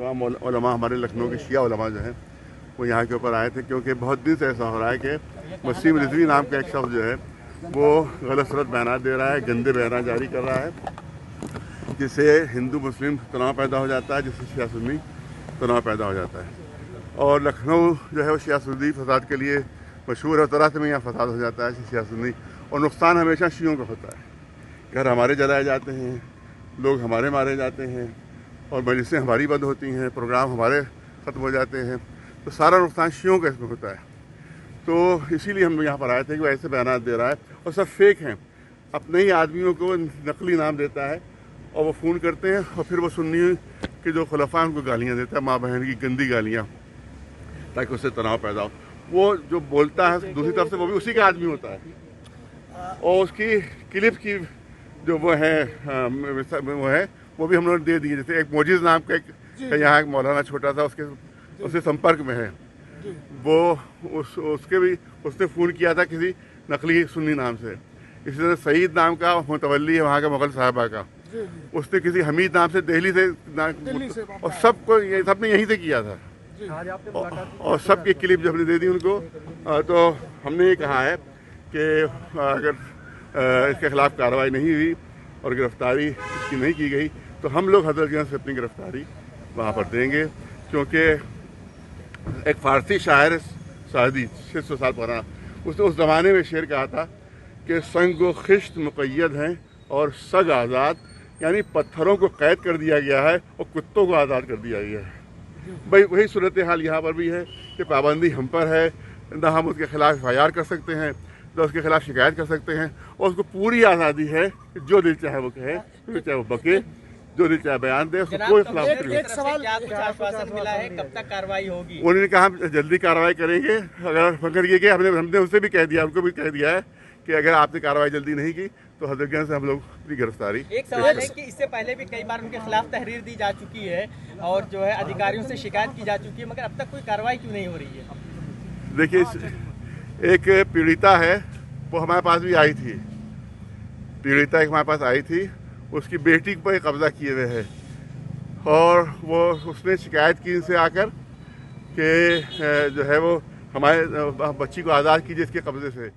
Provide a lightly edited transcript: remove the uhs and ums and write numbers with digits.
तमाम उलमा हमारे लखनऊ के शिया उलमा जो हैं वो यहाँ के ऊपर आए थे, क्योंकि बहुत दिन से ऐसा हो रहा है कि वसीम रिजवी नाम का एक शख्स जो है वो गलत सलत बयानात दे रहा है, गंदे बयानात जारी कर रहा है, जिससे हिंदू मुस्लिम तनाव पैदा हो जाता है, जिससे शिया सुन्नी तनाव पैदा हो जाता है। और लखनऊ जो है वो शिया सुन्नी फसाद के लिए मशहूर है। तरह से में यहाँ फसाद हो जाता है शिया सुन्नी, और नुकसान हमेशा शियों का होता है। घर हमारे जलाए जाते हैं, लोग हमारे मारे जाते हैं, और मजलिसें हमारी बंद होती हैं, प्रोग्राम हमारे ख़त्म हो जाते हैं, तो सारा नुकसान शियों का इसमें होता है। तो इसीलिए हम यहाँ पर आए थे कि वो ऐसे बयान दे रहा है और सब फेक हैं, अपने ही आदमियों को नकली नाम देता है और वो फ़ोन करते हैं और फिर वो सुन्नी के जो खुलफा उनको गालियाँ देता है, माँ बहन की गंदी गालियाँ, ताकि उससे तनाव पैदा हो। वो जो बोलता है दूसरी तरफ से वो भी उसी का आदमी होता है, और उसकी क्लिप की जो वो है वो भी हम लोगों ने दे दी है। जैसे एक मोजिज़ नाम का एक यहाँ एक मौलाना छोटा सा उसके संपर्क में है, वो उसने फ़ोन किया था किसी नकली सुन्नी नाम से। इसी तरह सईद नाम का मुतवल्ली है वहाँ का मुग़ल साहबा का, उसने किसी हमीद नाम से दिल्ली से और सबने यहीं से किया था, और सबकी क्लिप जब हमने दे दी उनको, तो हमने ये कहा है कि अगर इसके ख़िलाफ़ कार्रवाई नहीं हुई और गिरफ़्तारी इसकी नहीं की गई तो हम लोग हज़रतगंज से अपनी गिरफ़्तारी वहाँ पर देंगे। क्योंकि एक फ़ारसी शायर सादी 600 साल पुराना, उसने उस ज़माने में शेर कहा था कि संग व खिश्त मुक़य्यद हैं और सग आज़ाद, यानी पत्थरों को कैद कर दिया गया है और कुत्तों को आज़ाद कर दिया गया है। भाई वही सूरत हाल यहाँ पर भी है कि पाबंदी हम पर है, ना हम उसके ख़िलाफ़ FIR कर सकते हैं, तो उसके खिलाफ शिकायत कर सकते हैं, और उसको पूरी आज़ादी है कि जो दिल चाहे वो कहे, जो चाहे वो बके, जो दिल चाहे बयान दे, उसको कोई खिलाफ नहीं। एक सवाल, कुछ आश्वासन मिला है, कब तक कार्रवाई होगी? उन्होंने कहा हम जल्दी कार्रवाई करेंगे। अगर ये कि हमने उससे भी कह दिया, उनको भी कह दिया है कि अगर आपने कार्रवाई जल्दी नहीं की तो हज़रतगंज से हम लोग की गिरफ्तारी। एक सवाल है कि इससे पहले भी कई बार उनके खिलाफ तहरीर दी जा चुकी है और जो है अधिकारियों से शिकायत की जा चुकी है, मगर अब तक कोई कार्रवाई क्यों नहीं हो रही है? देखिए, एक पीड़िता है वो हमारे पास भी आई थी, पीड़िता एक हमारे पास आई थी, उसकी बेटी पर कब्जा किए हुए है, और वो उसने शिकायत की इनसे आकर कि जो है वो हमारे बच्ची को आज़ाद कीजिए इसके कब्जे से।